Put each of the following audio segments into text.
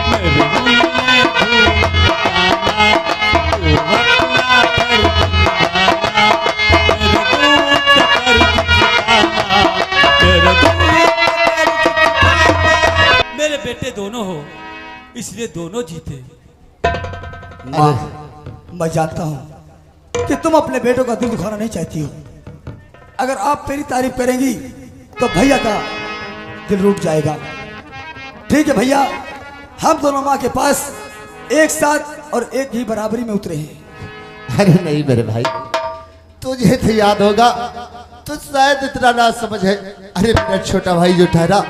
मेरे दिल में धूम मचाना, तू अपना फर्ज निभाना, मेरे दूत का फर्ज निभाना, मेरे दूत का फर्ज निभाना। मेरे बेटे दोनों हो, इसलिए दोनों जीते। माँ, मैं जानता हूँ कि तुम अपने बेटों का दिल दुखाना नहीं चाहती हो। अगर आप मेरी तारीफ करेंगी तो भैया का दिल रुक जाएगा। ठीक है भैया, हम दोनों माँ के पास एक साथ और एक ही बराबरी में उतरे हैं। अरे नहीं मेरे भाई, तुझे तो याद होगा, तो शायद इतना ना समझ है। अरे मेरा छोटा भाई जो ठहरा,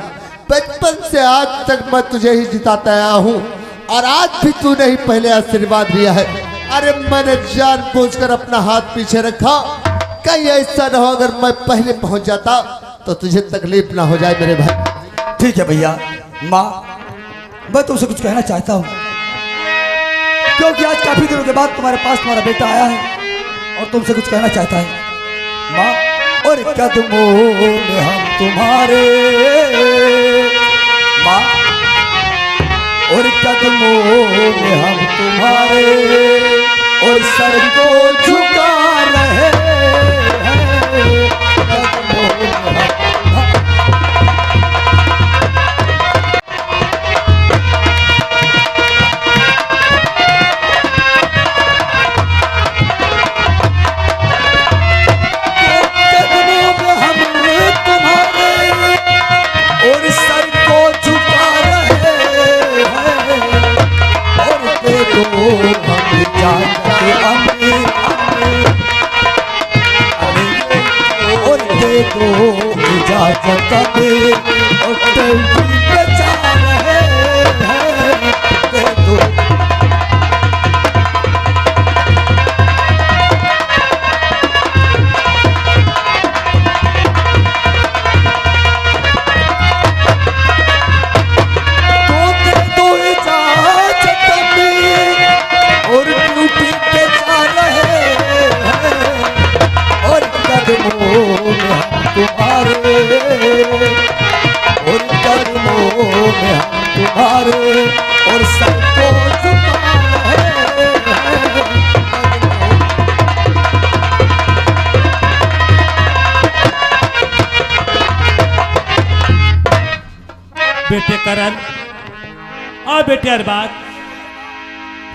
बचपन से आज तक मैं तुझे ही जिताता आया हूँ, और आज भी तूने ही पहले आशीर्वाद दिया है। अरे मैंने जानबूझकर अपना हाथ पीछे रखा, कहीं ऐसा ना हो अगर मैं पहले पहुंच जाता तो तुझे तकलीफ ना हो जाए मेरे भाई। ठीक है भैया। माँ, मैं तुमसे कुछ कहना चाहता हूँ, क्योंकि आज काफी दिनों के बाद तुम्हारे पास तुम्हारा बेटा आया है और तुमसे कुछ कहना चाहता है। माँ, और कदमों में हम तुम्हारे, माँ, और कदमों में हम तुम्हारे, और सर को झुका रहे हैं, कदमों में हम तो इजाजत दे और तेरी बचा रहे हैं, दे दो। तो दे दो इजाजत दे और ड्यूटी पे जा रहे हैं, और कदमों में तुम्हारे, और कदमों में हम तुम्हारे, और सबको झुका रहे हैं। बेटे करण, आ बेटे अरबाज,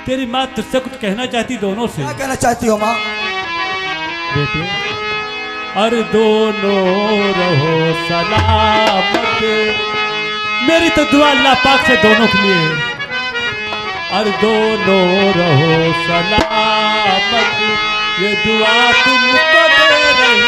तेरी माँ तुझसे कुछ कहना चाहती दोनों से। क्या कहना चाहती हो माँ? बेटे, और दोनों रहो सलामत, मेरी तो दुआ अल्लाह पाक से दोनों के लिए। और दोनों रहो सलामत, ये दुआ तुमको दे रही।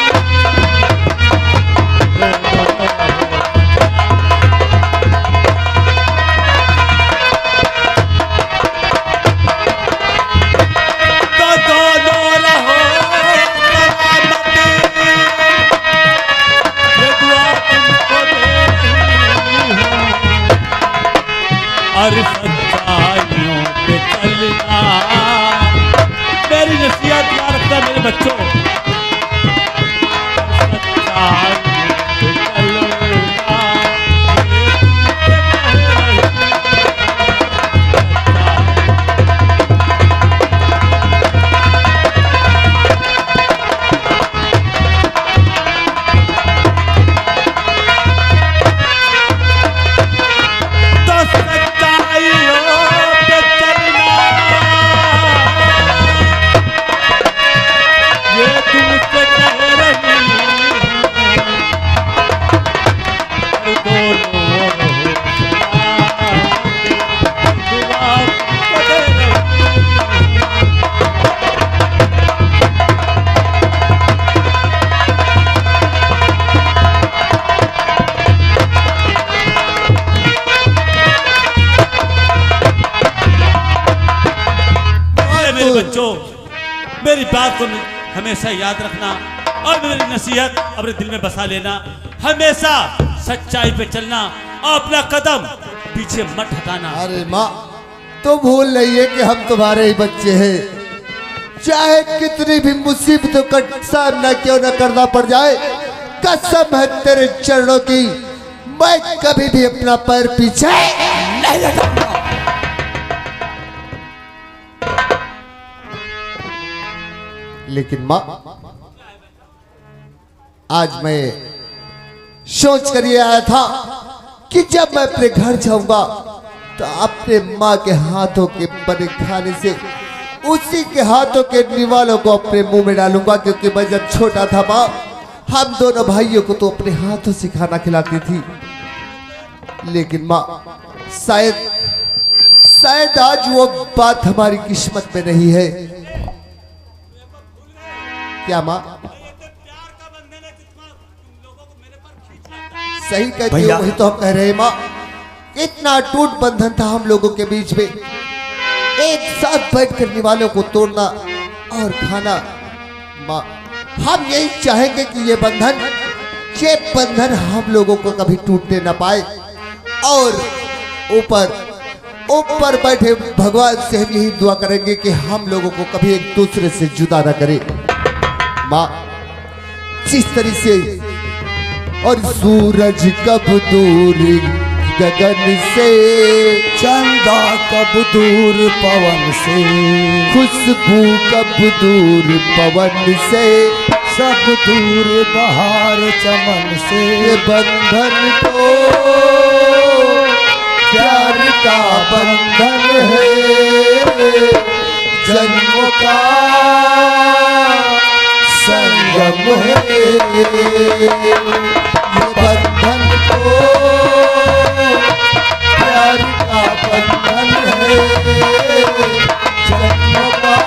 और सच्चाइयों पे चलना, मेरी नसीहत याद रखना मेरे बच्चों। सच्चाइयों पे चलना, बच्चों, मेरी बात को हमेशा याद रखना और मेरी नसीहत अपने दिल में बसा लेना। हमेशा सच्चाई पे चलना और अपना कदम पीछे मत हटाना। अरे माँ, तो भूल नहीं है कि हम तुम्हारे ही बच्चे हैं। चाहे कितनी भी मुसीबतों का सामना क्यों न करना पड़ जाए, कसम है तेरे चरणों की, मैं कभी भी अपना पैर पीछे नहीं हटाऊंगा। लेकिन माँ आज मैं सोच कर ये आया था कि जब मैं अपने घर जाऊंगा तो अपने माँ के हाथों के बने खाने से उसी के हाथों के निवालों को अपने मुंह में डालूंगा, क्योंकि मैं जब छोटा था माँ हम दोनों भाइयों को तो अपने हाथों से खाना खिलाती थी। लेकिन माँ शायद आज वो बात हमारी किस्मत में नहीं है। क्या माँ? सही कहती हो, भैया। वही तो हम कह रहे हैं माँ। इतना टूट बंधन था हम लोगों के बीच में, एक साथ बैठ करने वालों को तोड़ना और खाना। माँ हम यही चाहेंगे कि ये बंधन हम लोगों को कभी टूटने ना पाए, और ऊपर बैठे भगवान से हम यही दुआ करेंगे कि हम लोगों को कभी एक दूसरे से जुदा ना करे। माँ जिस तरह से और सूरज कब दूर गगन से, चंदा कब दूर पवन से, खुशबू कब दूर पवन से, सब दूर बहार चमन से। ये बंधन तो प्यार का बंधन है, जन्मों का संगम है। ये बंधन तो प्यार का बंधन है, जन्मों का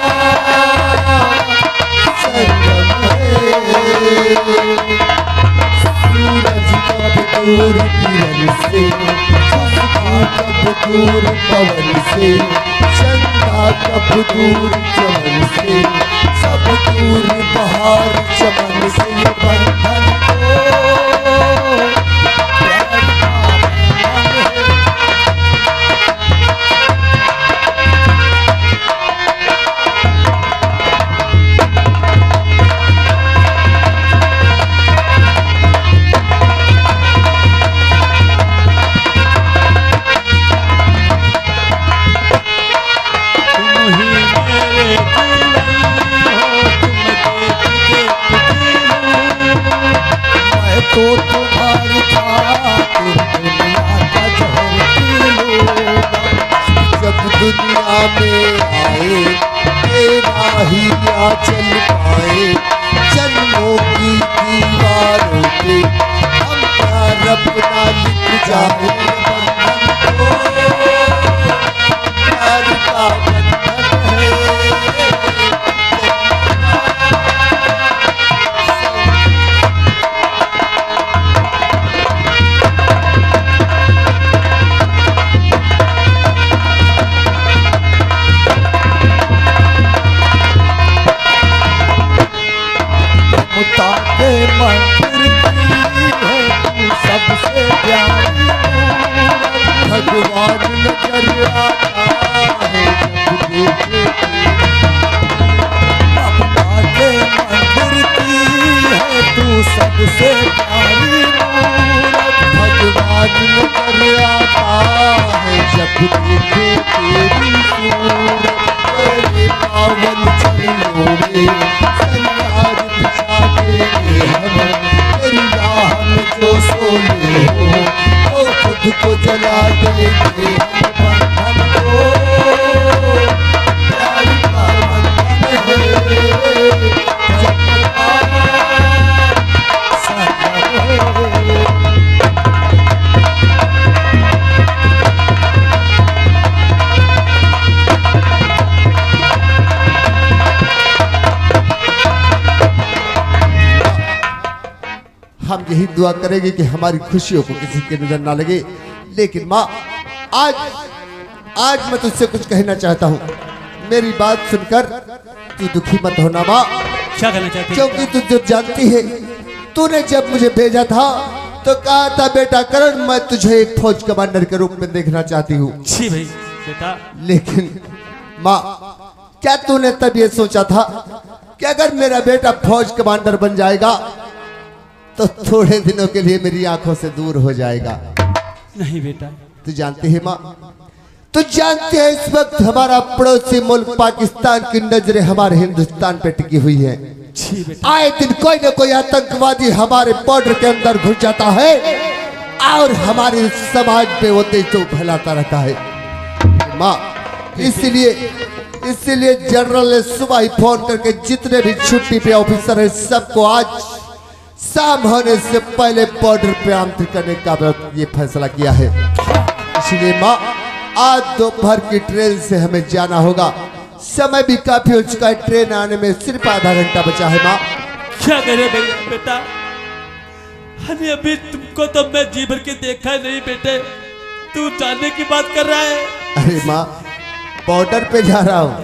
संगम है। सूरज कब दूर किरण से, कब दूर पवन से, चंदा कब दूर चमन से, सब दूर बहार चमन से। ये बंधन तो तुम्हारी खातिर दुनिया का जहर पी लूंगा। जब दुनिया में आए तेरा ही चल पाए, जन्मों की दीवारों पे हम प्यार अपना लिख जाए। बंधन तो प्यार का बंधन है। मुताके मंदिर की है तू सबसे प्यारी मूरत। भगवान नजर आता है जब देखे। मुताके मंदिर की है तू सबसे प्यारी मूरत। भगवान नजर आता है जब देखे तेरी सूरत। तेरे पावन चरणों में संसार बिछा देंगे हम, तेरी राह में जो सोए हो वो खुद को जला देंगे हम। बंधन को प्यार का बंधन है, जन्म का संगम है। हम यही दुआ करेंगे कि हमारी खुशियों को किसी की नजर ना लगे। लेकिन माँ आज मैं तुझसे कुछ कहना चाहता हूँ। मेरी बात सुनकर तू दुखी मत होना माँ, क्या कहना चाहते हैं? क्योंकि तू जब जानती है, तूने जब मुझे भेजा था तो कहा था बेटा करण मैं तुझे एक फौज कमांडर के रूप में देखना चाहती हूँ। जी भाई बेटा। लेकिन माँ क्या तूने तब ये सोचा था कि अगर मेरा बेटा फौज कमांडर बन जाएगा तो थोड़े दिनों के लिए मेरी आंखों से दूर हो जाएगा? नहीं बेटा। तू जानती है माँ, तो जानते हैं इस वक्त हमारा पड़ोसी मुल्क पाकिस्तान की नजरें हमारे हिंदुस्तान पे टिकी हुई है। जी बेटा। आए दिन कोई न कोई आतंकवादी हमारे बॉर्डर के अंदर घुस जाता है और हमारे समाज पे वो तेजो फैलाता रहता है। माँ इसीलिए जनरल ने सुबह ही फोन करके जितने भी छुट्टी पे ऑफिसर है सबको आज शाम होने से पहले बॉर्डर पे आमंत्रित करने का ये फैसला किया है। इसलिए माँ आज दोपहर की ट्रेन से हमें जाना होगा। समय भी काफी हो चुका है, ट्रेन आने में सिर्फ आधा घंटा बचा है। माँ क्या करे भैया बेटा, अरे अभी तुमको तो मैं जी भर के देखा नहीं बेटे, तू जाने की बात कर रहा है। अरे माँ बॉर्डर पे जा रहा हूँ,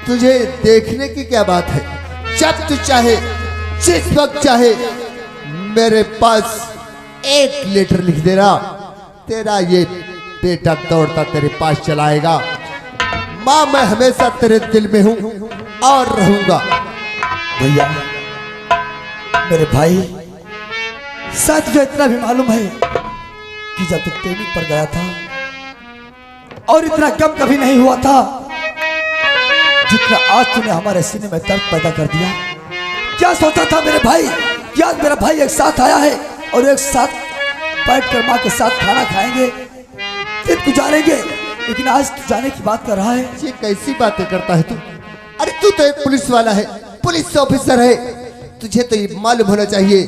तुझे देखने की क्या बात है। जब तू चाहे जिस वक्त चाहे मेरे पास एक लेटर लिख देना, तेरा ये बेटा दौड़ता तेरे पास चलाएगा। माँ मैं हमेशा तेरे दिल में हूं और रहूंगा। भैया मेरे भाई, सच जो इतना भी मालूम है कि जब तू ट्रेनिंग पर गया था और इतना गम कभी नहीं हुआ था जितना आज तूने हमारे सीने में दर्द पैदा कर दिया। क्या सोचा था मेरे भाई कि आज मेरा भाई एक साथ आया है और एक साथ बैठ कर माँ के साथ खाना खाएंगे, दिन गुजारेंगे, लेकिन आज तू जाने की बात कर रहा है। ये कैसी बातें करता है तू? अरे तू तो एक पुलिस वाला है, पुलिस ऑफिसर है। तुझे तो ये मालूम होना चाहिए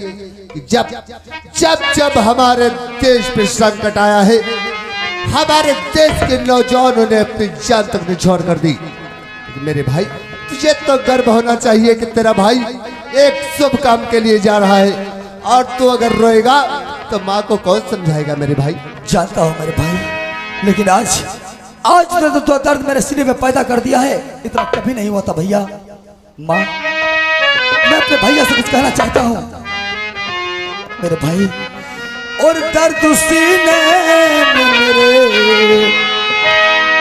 कि जब हमारे देश पे संकट आया है, हमारे देश के नौजवानों ने अपनी जान तक निछावर कर दी। मेरे भाई तुझे तो गर्व होना चाहिए कि तेरा भाई एक शुभ काम के लिए जा रहा है, और तू अगर रोएगा तो माँ को कौन समझाएगा मेरे भाई। जानता हूँ मेरे भाई, लेकिन आज ने तो दर्द मेरे सीने में पैदा कर दिया है, इतना कभी नहीं हुआ था भैया। माँ मैं अपने भैया से कुछ कहना चाहता हूँ मेरे भाई। और दर्द सीने में मेरे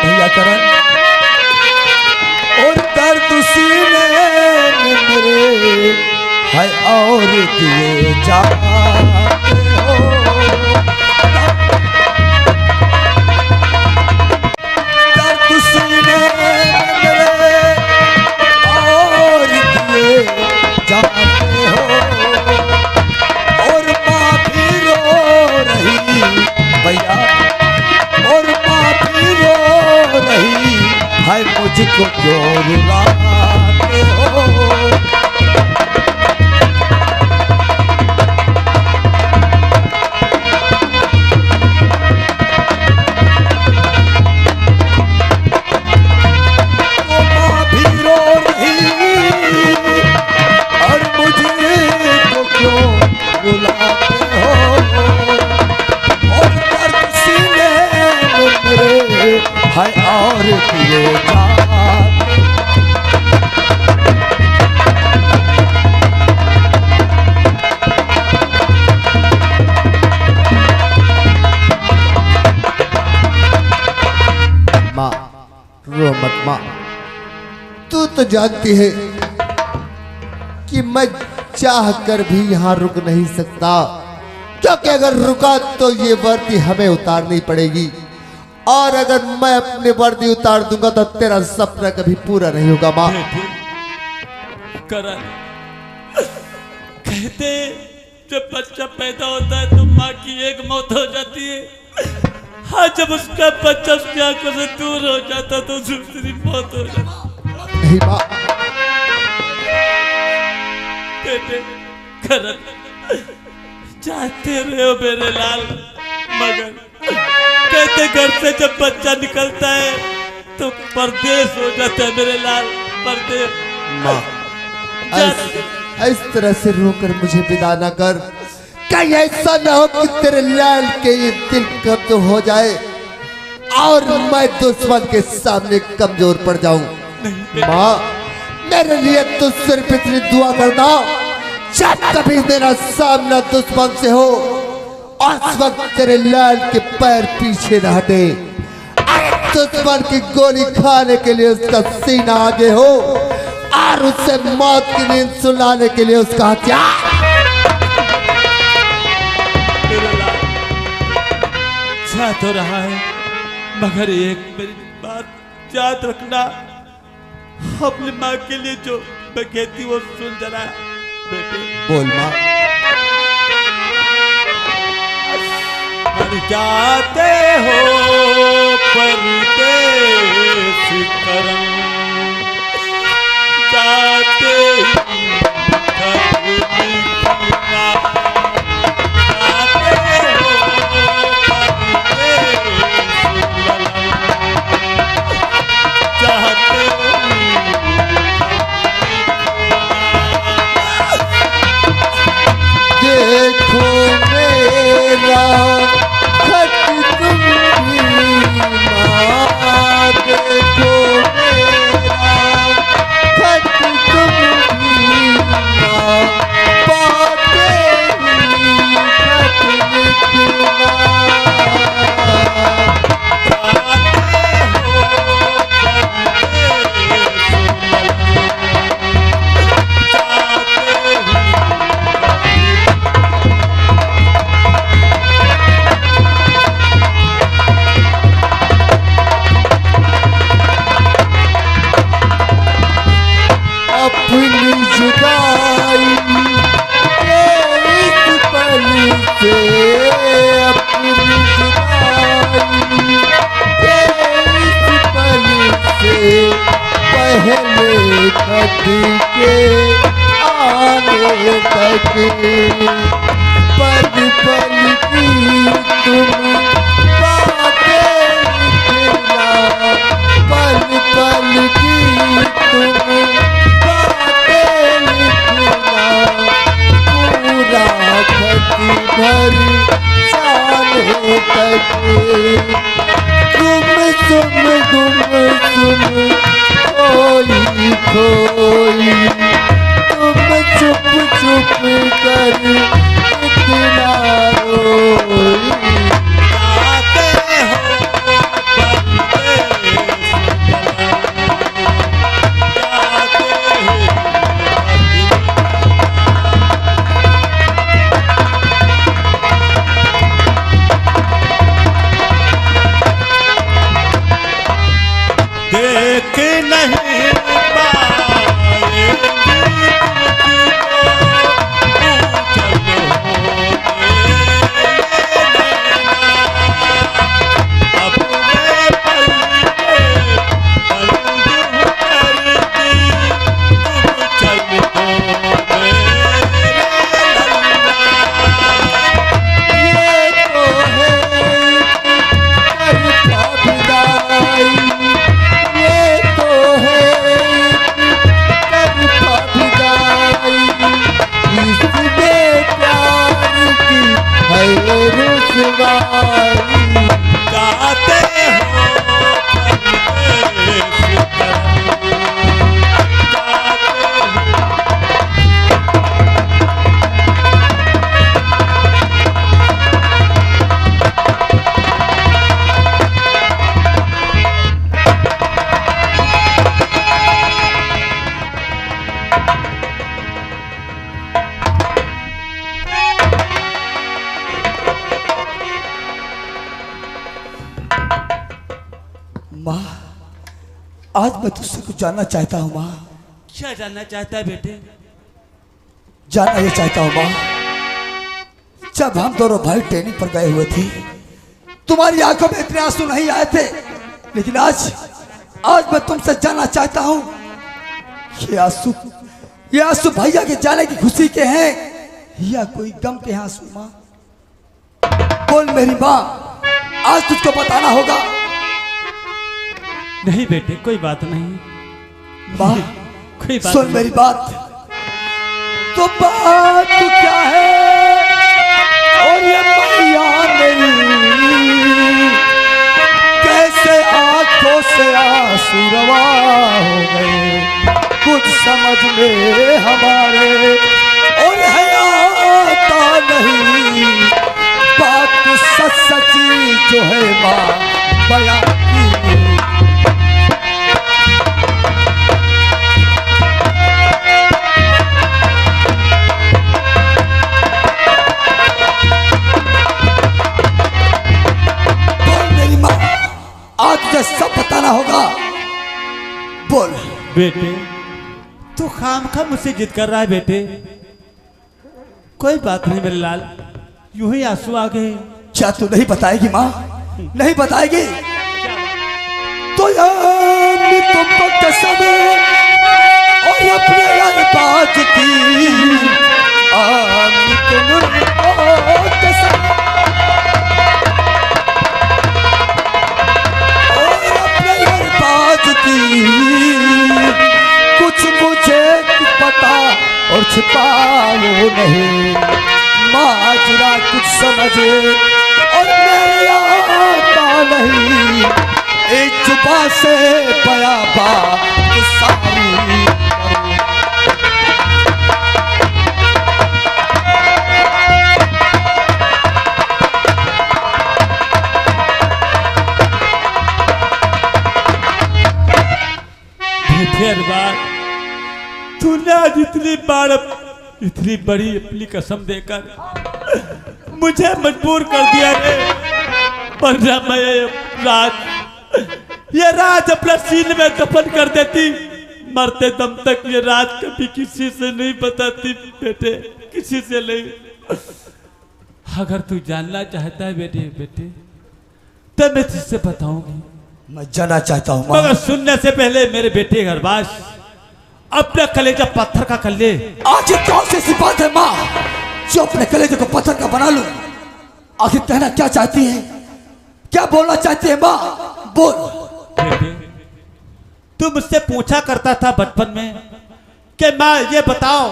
भैया करण, और दर्द सीने में मेरे है और दिए जाते हो। दर्द सीने में मेरे और दिए जाते हो, और माँ भी रो रही भैया, और माँ भी रो रही है, मुझको क्यों रुलाते हो। है और दिए जाते। माँ रो मत माँ, तू तो जानती है कि मैं चाह कर भी यहाँ रुक नहीं सकता, क्योंकि अगर रुका तो ये वर्दी हमें उतारनी पड़ेगी, और अगर मैं अपनी वर्दी उतार दूंगा तो तेरा सपना कभी पूरा नहीं होगा। माँ करण, कहते जब बच्चा पैदा होता है तो माँ की एक मौत हो जाती है, हाँ जब उसका बच्चा उसकी आंखों से दूर हो जाता तो दूसरी मौत हो जाती। नहीं माँ, बेटे करण, चाहते रहे हो मेरे लाल, मगर कहते घर से जब बच्चा निकलता है तो परदेश हो जाता है मेरे लाल, परदेश। माँ इस तरह से रोकर मुझे विदा न कर, कहीं ऐसा न हो कि तेरे लाल के ये दिल कमजोर हो जाए और मैं दुश्मन के सामने कमजोर पड़ जाऊं। माँ मेरे लिए तो सिर्फ इतनी दुआ करना, जब कभी मेरा सामना दुश्मन से हो उस वक्त तेरे लाल के पैर पीछे न हटे, दुश्मन की गोली खाने के लिए उसका सीना आगे हो और उससे मौत की नींद सुलाने के लिए उसका हथियार। चाह तो रहा है मगर एक मेरी बात याद रखना, अपनी माँ के लिए जो मैं कहती वो सुन जरा बेटे। बोल माँ। मर जाते हो परदेस करम, जाते ही खत लिखना, जाते हो परदेस ललम, जाते ही देखो मेरा खत तुम भी माँ, देखो मेरा खत तुम भी माँ, पाते ही खत लिखना। अपनी जुदाई के इस पल से, अपनी जुदाई के इस पल से, पहले खत के आने तक, पल पल की तुम बातें लिखना, पल पल की तुम पूरा खत भर जाने तक, गुम सुम खोई खोई, तुम चुप चुप कर इतना रोई। जाते हो परदेस जाते ही देख नहीं पाएंगे तुझको, अपने पल पे बंद करती, तुम चल दो मेरे लल्ला। ये तो है करता विदाई, ये तो है करता विदाई, इसमें प्यार की है रुसवाई। जाते हो परदेस करम, जाते हो माँ, आज मैं तुझसे कुछ जानना चाहता हूँ माँ। क्या जानना चाहता है बेटे? जानना ये चाहता हूँ माँ, जब हम दोनों भाई ट्रेनिंग पर गए हुए थे, तुम्हारी आंखों में इतने आंसू नहीं आए थे, लेकिन आज मैं तुमसे जानना चाहता हूँ, ये आंसू भैया के जाने की खुशी के हैं या कोई गम के आंसू? माँ बोल मेरी माँ, आज तुझको बताना होगा। नहीं बेटे, कोई बात नहीं। माँ कोई बात सुन नहीं। मेरी बात, तो बात क्या है और ये भैया मेरी कैसे आंखों से आंसू रवा हो गए, कुछ समझ में हमारे और है आता नहीं, बात सच सची जो है माँ बयां की। बताना होगा। बोल। बेटे तू खामखा मुझसे जिद कर रहा है बेटे। कोई बात नहीं मेरे लाल, यूं ही आंसू आ गए। क्या तू नहीं बताएगी माँ? नहीं बताएगी तो यार तुमको कसम और अपने अल्फाज की तुमको कसम और अपने अल्फाज की कुछ मुझे पता और छिपाओ नहीं। माजरा कुछ समझे और मेरे आता नहीं। एक जुबा से बयाबा सारी फिर बार तूने आज इतनी बड़ी अपनी कसम देकर मुझे मजबूर कर दिया रे। वरना मैं ये राज अपना सीन में दफन कर देती। मरते दम तक ये राज कभी किसी से नहीं बताती बेटे, किसी से नहीं। अगर तू जानना चाहता है बेटे तो मैं तुझसे बताऊंगी। मैं जानना चाहता हूँ मगर सुनने से पहले मेरे बेटे गरबाश अपना कलेजा पत्थर का कर ले। आज कौन सी बात है माँ जो अपने कलेजे को पत्थर का बना लूं? आखिर कहना क्या चाहती है, क्या बोलना चाहती है माँ? बोल। बेटे तू मुझसे पूछा करता था बचपन में कि माँ ये बताओ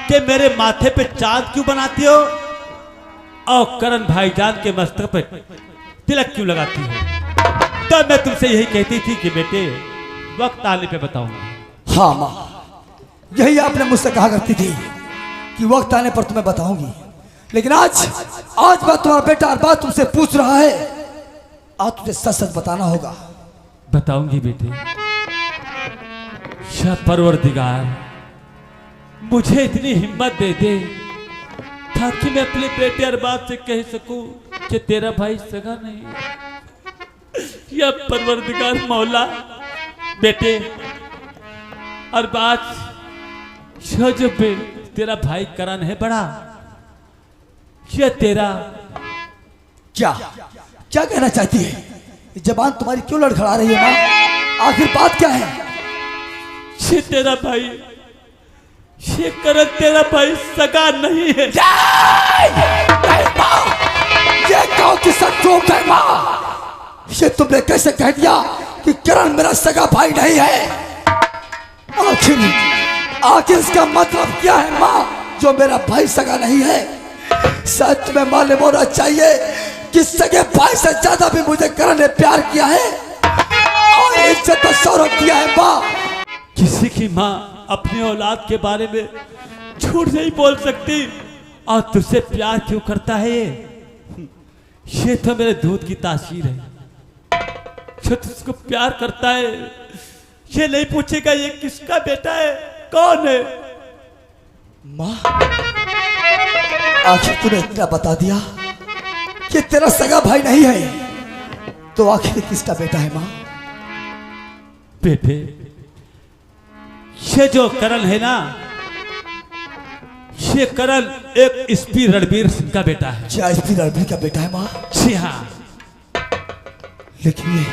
कि मेरे माथे पे चांद क्यों बनाती हो और करण भाईजान के मस्तक पे तिलक क्यों लगाती हो? तो मैं तुमसे यही कहती थी कि बेटे वक्त आने पे बताऊंगा। हाँ माँ, यही आपने मुझसे कहा करती थी कि वक्त आने पर तुम्हें बताऊंगी। लेकिन आज बात तुम्हारा बेटा हर बात तुमसे पूछ रहा है। आज तुझे सच सच बताना होगा। बताऊंगी बेटे। शाह परवरदिगार मुझे इतनी हिम्मत दे दे ताकि मैं अपने बेटे अरबाज से कह सकूं कि तेरा भाई सगा नहीं है। या परवरदिगार मौला बेटे अरबाज जो तेरा भाई करण है बड़ा, ये तेरा क्या कहना चाहती है? जबान तुम्हारी क्यों लड़खड़ा रही है माँ? आखिर बात क्या है? ये तेरा भाई, ये करण तेरा भाई सगा नहीं है। ये कौन की सच झूठ है माँ? ये तुमने कैसे कह दिया कि करण मेरा सगा भाई नहीं है? आखिर इसका मतलब क्या है माँ जो मेरा भाई सगा नहीं है? सच में मालूम होना चाहिए कि सगे भाई से ज्यादा भी मुझे करण ने प्यार किया है और इज्जत और शौहरत दिया है माँ। किसी की माँ अपनी औलाद के बारे में झूठ नहीं बोल सकती। और तुझसे प्यार क्यों करता है ये तो मेरे दूध की तासीर है। जो तुझको प्यार करता है ये नहीं पूछेगा ये किसका बेटा है, कौन है। माँ आखिर तूने इतना बता दिया कि तेरा सगा भाई नहीं है, तो आखिर किसका बेटा है माँ? बेटे ये जो करण है ना, ये करण एक एसपी रणबीर सिंह का बेटा है। क्या एसपी रणबीर का बेटा है माँ? जी हाँ। लेकिन ये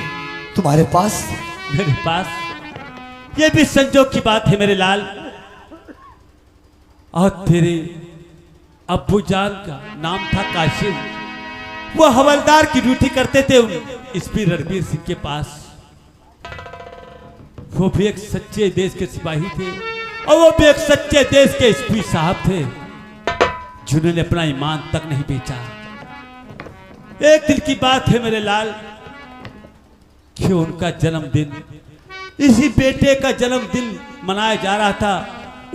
तुम्हारे पास? मेरे पास ये भी संजोग की बात है मेरे लाल। और तेरे अब्बू जान का नाम था काशिम, वो हवलदार की ड्यूटी करते थे एसपी रणबीर सिंह के पास। वो भी एक सच्चे देश के सिपाही थे और वो भी एक सच्चे देश के एसपी साहब थे जिन्होंने अपना ईमान तक नहीं बेचा। एक दिन की बात है मेरे लाल कि उनका जन्मदिन, इसी बेटे का जन्मदिन मनाया जा रहा था।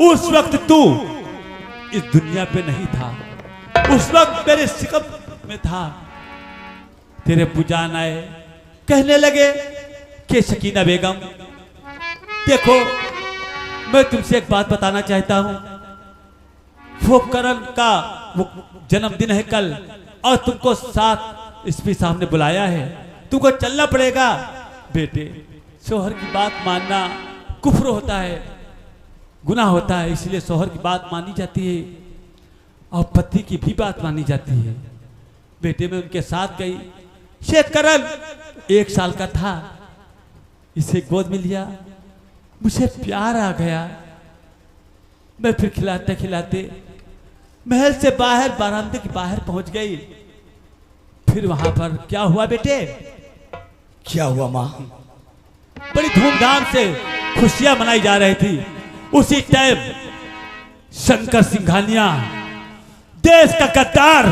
उस वक्त तू इस दुनिया पे नहीं था, उस वक्त मेरे सिकम में था। तेरे पुजान आए, कहने लगे कि शकीना बेगम देखो मैं तुमसे एक बात बताना चाहता हूं। वो करण का वो जन्मदिन है कल और तुमको साथ एसपी साहब ने बुलाया है, तुमको चलना पड़ेगा। बेटे, शोहर की बात मानना कुफ्र होता है, गुनाह होता है, इसलिए शोहर की बात मानी जाती है और पति की भी बात मानी जाती है। बेटे, मैं उनके साथ गई। शेख करण 1 साल का था, इसे गोद में लिया, मुझे प्यार आ गया। मैं फिर खिलाते खिलाते महल से बाहर बरामदे के बाहर पहुंच गई। फिर वहां पर क्या हुआ बेटे? क्या हुआ माँ? बड़ी धूमधाम से खुशियां मनाई जा रही थी। उसी टाइम शंकर सिंघानिया, देश का गद्दार,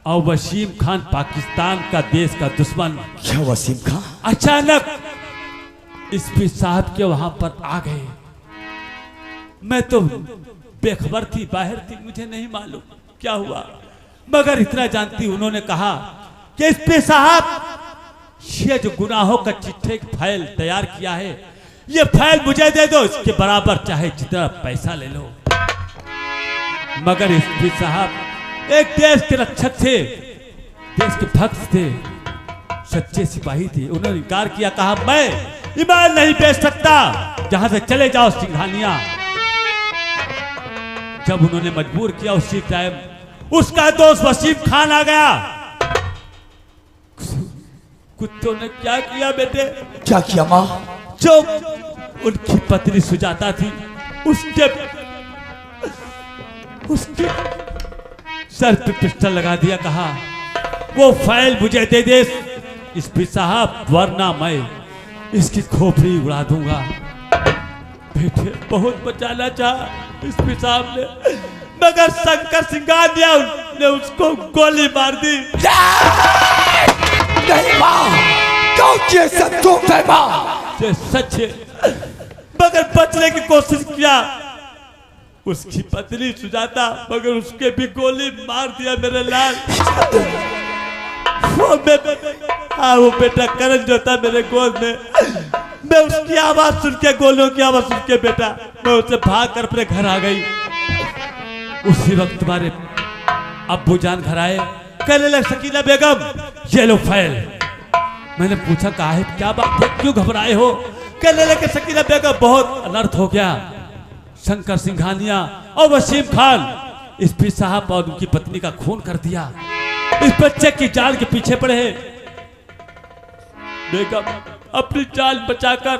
और वसीम खान, पाकिस्तान का देश का दुश्मन, क्या वसीम खान अचानक एसपी साहब के वहां पर आ गए। मैं तो बेखबर थी, बाहर थी, मुझे नहीं मालूम क्या हुआ, मगर इतना जानती, उन्होंने कहा कि एसपी साहब, ये जो गुनाहों का चिट्ठे की फाइल तैयार किया है, ये फाइल मुझे दे दो, इसके बराबर चाहे जितना पैसा ले लो। मगर एसपी साहब एक देश के रक्षक थे, देश के भक्त थे, सच्चे सिपाही थे। उन्होंने इनकार किया, कहा मैं ईमान नहीं बेच सकता, जहां से चले जाओ सिंघानिया। जब उन्होंने मजबूर किया, उसी टाइम उसका दोस्त वसीम खान आ गया। कुत्तों ने क्या किया बेटे? क्या किया माँ? जो उनकी पत्नी सुजाता थी, उसके सर पे पिस्टल लगा दिया, कहा वो फाइल मुझे दे दे एसपी साहब, वरना मैं इसकी खोपड़ी उड़ा दूंगा। बेटे, बहुत बचाना चाहा एसपी साहब ने, मगर शंकर सिंघानिया ने उसको गोली मार दी। नहीं माँ, क्योंकि ये सब झूठ है माँ। ये सच है, मगर बचने की कोशिश किया उसकी पत्नी सुजाता, मगर उसके भी गोली मार दिया मेरे लाल। वो बेटा करण जो था मेरे गोद में, मैं उसकी आवाज सुन के, गोलियों की आवाज सुन के बेटा, मैं उससे भाग कर अपने घर आ गई। उसी वक्त तुम्हारे अब्बू जान घर आए, कहने लगे शकीला बेगम, ये लो फाइल। मैंने पूछा, कहा है, क्या बात है, क्यों घबराए हो? कहने लगे शकीला बेगम, बहुत अनर्थ हो गया, शंकर सिंघानिया और वसीम खान एसपी साहब और उनकी पत्नी का खून कर दिया, इस बच्चे की जान के पीछे पड़े हैं। बेगम, अपनी जान बचाकर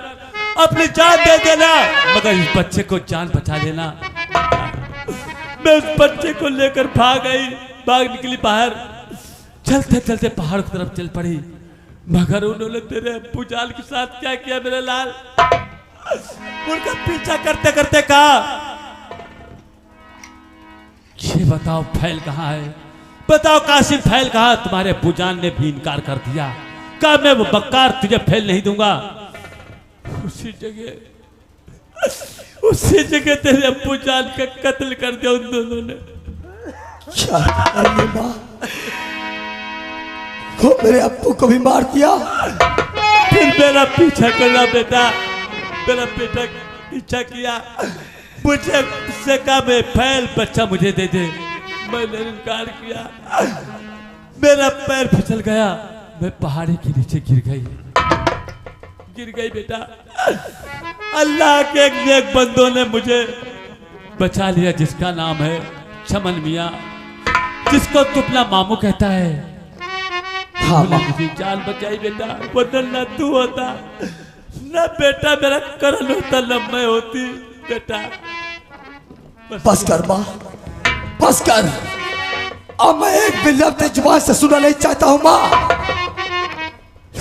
अपनी जान दे देना, मगर इस बच्चे को जान बचा देना। मैं उस बच्चे को लेकर भाग निकली बाहर, चलते चलते पहाड़ की तरफ चल पड़ी, मगर उन्होंने तेरे अब्बू जान के साथ क्या किया मेरे लाल? उनका पीछा करते करते कहा, ये बताओ फाइल कहाँ है, बताओ कासिम फाइल कहाँ? तुम्हारे अब्बू जान ने भी इनकार कर दिया, कहा मैं वो बक्कार तुझे फाइल नहीं दूंगा। उसी जगह तेरे अब्बू जान का कत्ल कर दिया उन दोनों ने। क्या माँ, वो मेरे अब्बू को भी मार दिया। फिर मेरा पीछा करना बेटा, मेरा बेटा पीछा किया, मुझे से कहा मैं फैल बच्चा मुझे दे दे, मैंने इनकार किया, मेरा पैर फिसल गया, मैं पहाड़ी के नीचे गिर गई बेटा। अल्लाह के एक नेक बंदों ने मुझे बचा लिया, जिसका नाम है चमन मियाँ, जिसको तू अपना मामू कहता है। हाँ माँ, मेरी जान बचाई बेटा, वरना तू होता न बेटा, मेरा करण होता, न मैं होती बेटा। बस कर माँ, बस कर। अब मैं एक भी लफ्ज़ जुबान से सुनना नहीं चाहता हूँ माँ,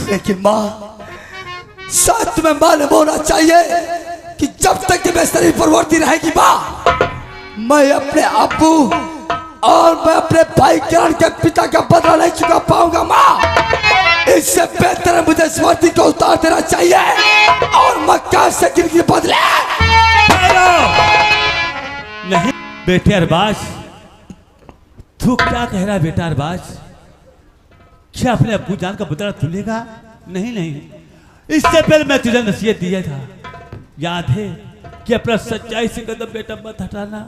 लेकिन माँ शायद तुम्हें मालूम होना चाहिए कि जब तक कि मैं शरीर परवर्ती रहेगी माँ, मैं अपने अब्बू और मैं अपने भाई किरण के पिता का बदला नहीं चुका पाऊंगा माँ। इससे बेहतर है मुझे स्मृति को उतार देना चाहिए और मक्कार से गिरगी बदले। नहीं बेटे अरबाज, तू क्या कह रहा है बेटा अरबाज? क्या अपने अब्बू जान का बदला तू लेगा? नहीं, इससे पहले मैं तुझे नसीहत दिया था, याद है कि अपना सच्चाई से कदम बेटा मत हटाना।